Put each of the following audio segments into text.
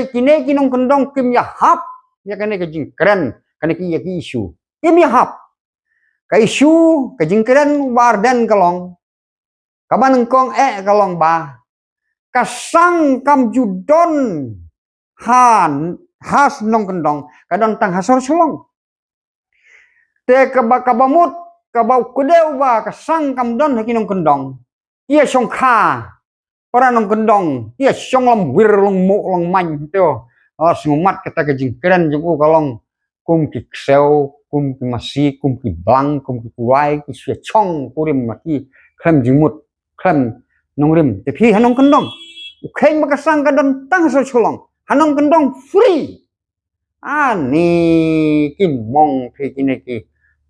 kini kinong kendong kim ya hap ya kene ke jingkren kene ki ya ki isu kim ya hap ka isu ke jingkren warden kalong kaban kong kalong ba kasang kam judon han has nong kendong kadon tang hasor sulong te kabamut kabau kudeu ba kasang kam don kinong kendong ia song kha para nong kendong ia song lam wir long mo long man teo sumat kata ke jingkren jung kalong kum ki kseu kum ki masi kum ki blang kum ki kuai ki sia chong kurim maki klem jimut klem nongrim te phi hanong kendong ukhen makasang kadon tang so chulong hanong kendong free ani kim mong phi kini ki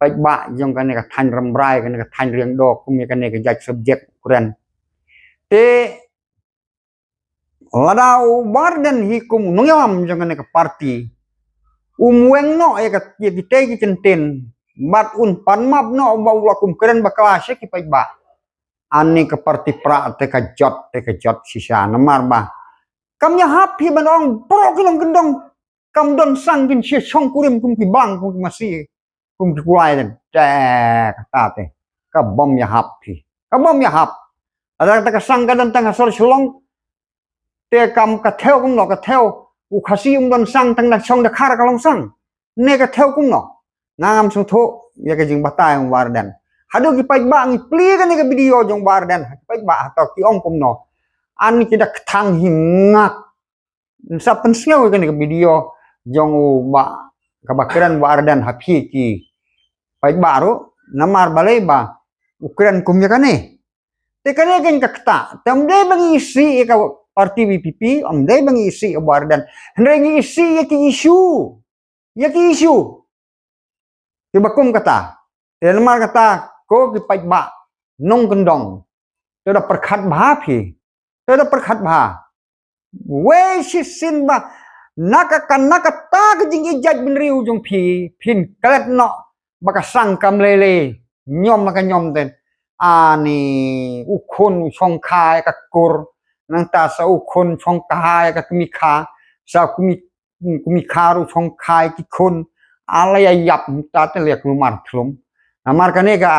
pai ba jong kane ka than rambrai kane ka than riang do kum kane ka jaj subject kuran te ladau warden hikum nungyam jong kane ka party umweng no ya ka ki centen bat un panmap no bawa kum keren baklas ki pai ba ani ke parti pra te ka jot sisa namar ba kam ya happy banong pro kilong gendong kam don sang kin sia chong kurim kum ki bang kum masih kum ki kulai den kata te ka bom ya happy ka bom ya hap ada kata ka sang ka dan tang asal sulong te kam ka theo kum no ka theo u khasi don sang tang na chong da khar ka long sang ne ka theo kum no ngam sung tho ya ka jing batai warden hadu ki pai ba ngi pli kan ke video jong warden pai ba atau ki ong kum no ani tidak thang hingak sa penseu kan ke video jong ba kabakiran warden hapi ki pai baru namar balai ba ukuran kum ya kane te kane kan kakta tamde bangi isi ka parti BPP amde bangi isi warden hengi isi ya ki isu ki bakum kata te namar kata ko ki pai ba nong kendong te da perkhat bha phi te da perkhat bha we sin ba naka ta ke jing ijat bin riu jong phi phin klet no baka sang kam lele nyom la ka nyom ten ani ukhun chong khai ka kur nang ta sa ukhun chong khai ka kmi kha sa kmi kharu chong khai ki khun ala ya yap ta te lek lumar thlum amar kane ka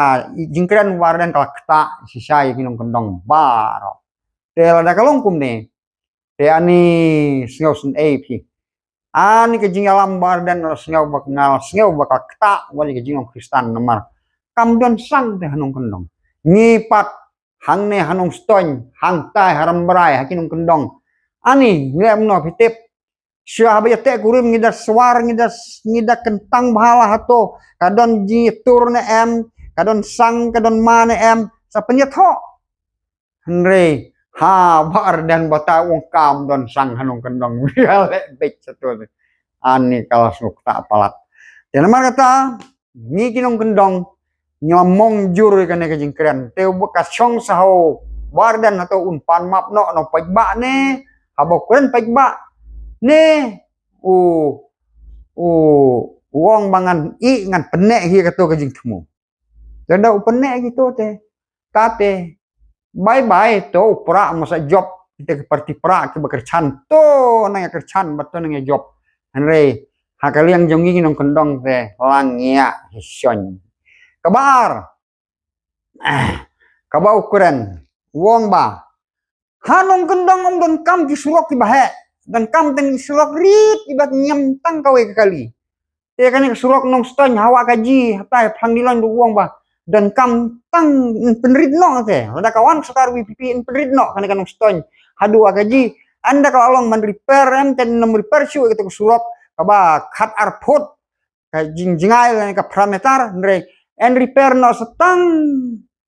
jingkren warden ka kta sisai kinong kendong baro te la kalong kum ne te ani sngaw sun ap ani ke jingalam warden sngaw bak ngal sngaw bak kta wali ke jingong kristan namar kam don sang te hanong kendong ngipat hang ne hanong stoin hang tai haram brai hakinong kendong ani ngem no pitip syah te kurim ngida swar ngida kentang bahala hato kadon jitur ne em kadon sang kadon mane em sa penyetho henre ha bar dan bata wong kam don sang hanong kendong le bek satu ani kalas tak palat dan mar kata ni kinong kendong nyomong jur kane ke jingkren te bekas chong saho bar dan atau unpan map no pai ba ne habok kren pai ba ne wong mangan i ngan penek hi kato ke jing temu danda penek gitu te tate bye to pra masa job kita ke parti pra ke bekercan to nang kercan beto nang job henre hakaliang jongi nong kendong te langia hison kabar kabau ukuran wong ba hanong kendong om don kam ki surok ki bahe dan kam ten surok rit ibat nyam tang kawe kali te kan surok nong ston hawa kaji hatai pangdilan du wong ba dan kam tang penrit no te ada kawan sekar WPP penrit no kan nong ston hadu kaji anda kalau long man repair em ten nom repair shu gitu surok kaba khat arpot ka jingjingai ka parameter ndre en repair no setang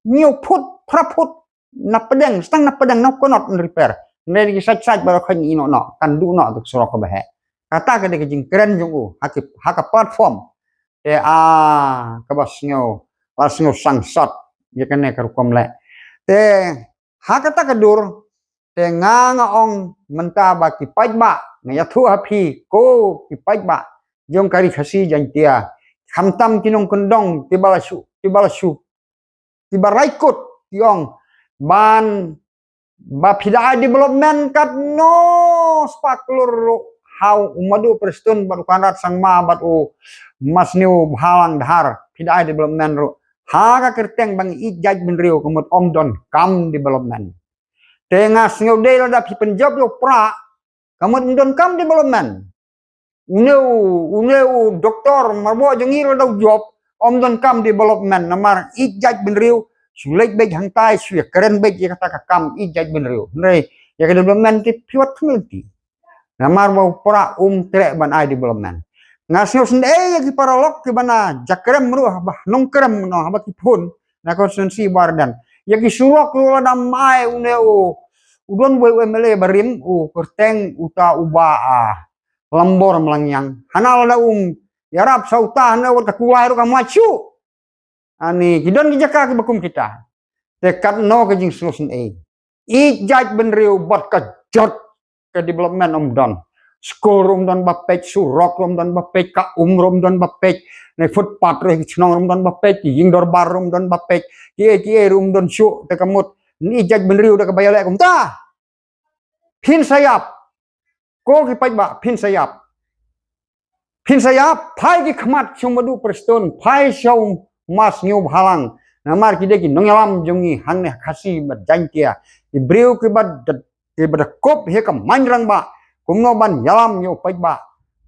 new put praput na pedang setang na pedang no konot repair ndre sat baru kan ino no kan du no tuk surok ka bahe kata ka de jing keren jung haka platform te kabas nyo lasnyo sangsat ya kene karukom le te hakata kadur te nga ong menta ba ki pajba ngaya thu hapi ko ki pajba jong kari khasi jantia khamtam kinong kendong tibalashu tibaraikut tiong ban ba pida development kat no spaklur hau umadu prestun bat kanrat sang ma bat mas new halang dhar pidai development ro ha ka kerteng bang ijaj benriu kemut om don kam development tengah singau de la pi penjab yo pra kemut don kam development uneu doktor marbo jengi la job om don kam development namar ijaj benriu sulek bej hangtai suya keren bej ya kata kam ijaj benriu nei ya development ti piwat community namar mau pra trek ban ai development ngasih sende ya ki paralog ki bana jakrem ru bah nong krem no haba ki pun na konstitusi bardan ya ki surok lu ada mai uneu udon boy mele barim kerteng uta uba lambor melangyang hanal da yarap sauta na wat kulai ru kamachu ani kidon ki jaka ki bakum kita tekat no ke jing solution ijaj benriu bot ka jot ke development om don school rom don bapej surok rom don bapej ka rom don bapej ne footpath re chnong rom don bapej ying dor bar rom don bapej ki rom don shu te kamut ni ijaj benriu da ka bayale kum ta phin sayap ko ki paj ba phin sayap phai ki khmat chung madu preston phai shau mas new halang namar ki de ki nongyalam jongi hang ne khasi bat jangkia di breu ki bat ki bat kop he ka manrang ba kumno ban yalam yo paj ba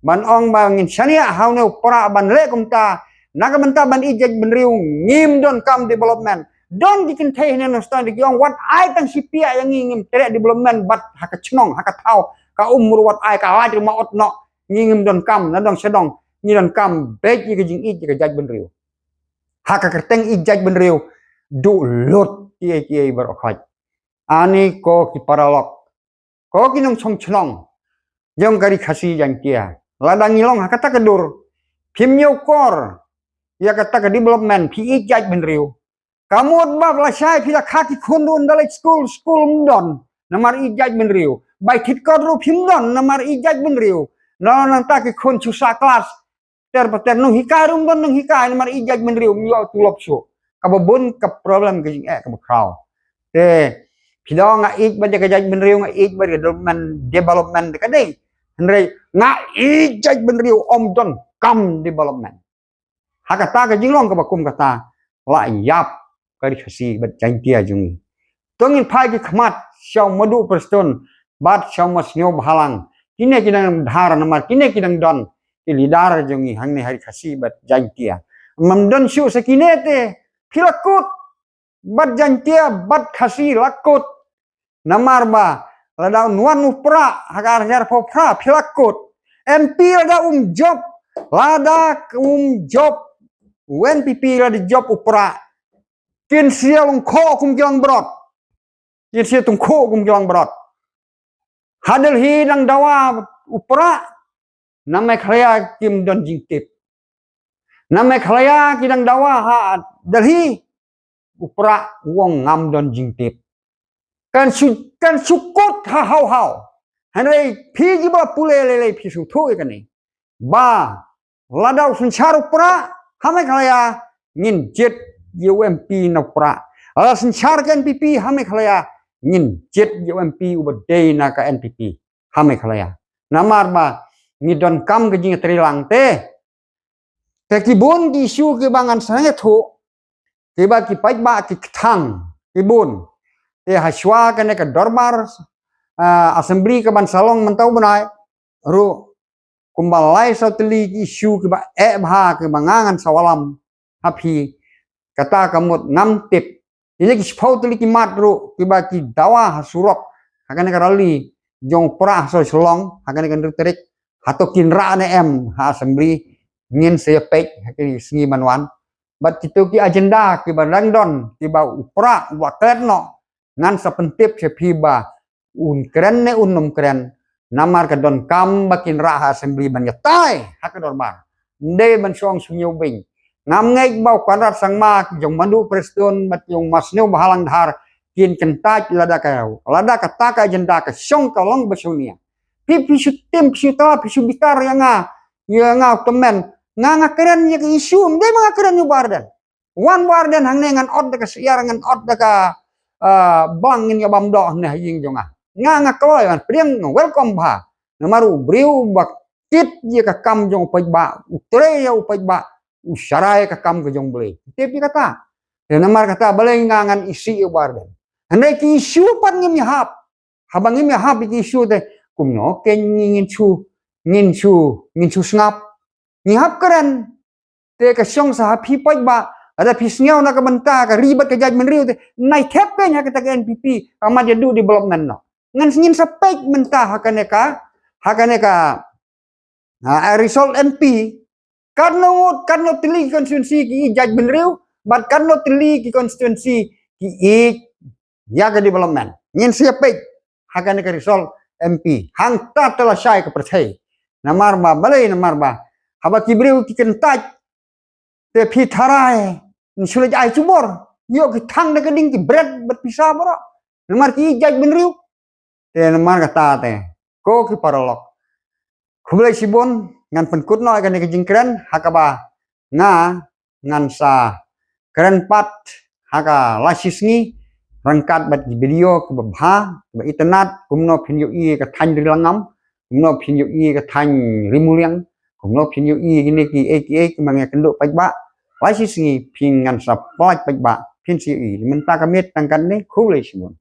ban ong ba ngin shania hau ne pra ban le kum ta naga banta ban ijaj benriu ngim don kam development don dikin thai ne no stand ki ong wat ai tang sipia yang ngim tere development bat haka chnong haka thau ka umur wat ai ka wajir ma ot no ngim don kam na dong sedong ni don kam bej ki jing ijaj benriu haka kerteng ijaj benriu du lot kiai barokhaj ani ko ki paralog ko ki nong chong chnong jong kari khasi jang kia ladang ngilong hakata kedur phimyo kor ya kata ke development phi ijaj benriu kamut ba la shai phi la khaki khundun dalai school mdon namar ijaj benriu bai thit kor ru phimdon namar ijaj benriu no nanta ki khun chusa kelas ter nung hikai rum don nung hikai namar ijaj benriu myo tulop su kababun ke problem ke jing ke kraw te pidong nga ij ba ijaj benriu nga ij ba development ka dei Henry nga ijaj benriu om don kam development hakata ka jinglong ka bakum kata la yap kari khasi bat jangtia jungi tongin phai ki khmat shau madu preston bat shau mas nyo bhalang kine kidang dhar namar kine kidang don ki lidar jungi hangni hari khasi bat jangtia mamdon shu sakinete philakut bat jangtia bat khasi lakut namar ba lada nuan upra hagar jar popra philakut MP lada job lada job UNPP lada job upra kin sia lung kho kum gilang brot kin sia tung kho kum gilang brot hadel hi dang dawa upra namai khlaya kim don jingtip namai khlaya kidang dawa ha delhi upra wong ngam don jingtip kan sukut ha hau hanrei phi ba pule lele phi su thu kan ni ba ladau sunchar upra hamai khlaya ngin jet UMP na pra ala sunchar kan NPP hamai khlaya ngin jet UMP ubadei na ka NPP hamai khlaya namar ba ni don kam ke jing trilang te kibun di isu ke bangan sange thu ke ba ki pai ba ki thang kibun te haswa kan ka dorbar assembly ke ban salong mentau benai ru kumbalai sateli isu ke ba bha ke bangangan sawalam hapi kata kamut ngam tip ini ki spau teli ki matru ki ba ki dawa hasurok hakan ka rali jong pra so selong hakan ka terik hato kinra ne ha assembly ngin se pek ki singi manwan bat itu ki agenda ki ba London ki ba upra wa kretno ngan sapentip se piba keren ne nom keren namar ka don kam bakin ra assembly ban yatai hakador bar nde ban song sunyo bing ngam ngek bau kwanrat sangma jong mandu preston bat jong masneu bahalang dhar kin kentaj lada ka ka agenda ka song ka long basunia pipi syutim syuta pisu bitar yang nga temen nga keren ya isu nde mga keren yu bardan wan bardan hang ne ngan od ka siar ngan od ka bang ngin ya bamdo ne ying jonga nga kloy man priang welcome ba namaru briu bak tit ye ka kam jong pai ba utre ya upai ba usyarai ka kam ke jong beli tapi kata dan namar kata balai ngangan isi ubar dan andai ki isu pan ngim hap habang ngim hap ki isu de kumno ken ngin chu snap ni hap keren te ka syong sa pi pai ba ada pisngau na ka benta ka ribet ka judgment riu te nai thep ka nya ka NPP ama dia du development no ngan ngin sa pek menta hakane ka result MP karno tili konstituensi ki judgment riu but karno tili ki konstituensi ki ya ka development ngin sia pek hakane ka result MP hang ta telah syai ka percaya namar ba balai namar ba haba ki briu ki kentaj te phi tharai sulit ai cumor yo ki thang de keding ki bread berpisah bro namar ki judgment riu te namar kata te ko ki paralog khulai sibon ngan penkut no kan ke jingkren hakaba ngan sa keren pat haka lasisngi rangkat bat video ke babha ba internet kumno phinyo i ka than rilangam kumno phinyo i ka than rimuliang kumno phinyo i gini ki mangya kendo pai ba lasisngi phingan sa poi pai ba phin si i menta ka met tangkan ne khulai sibon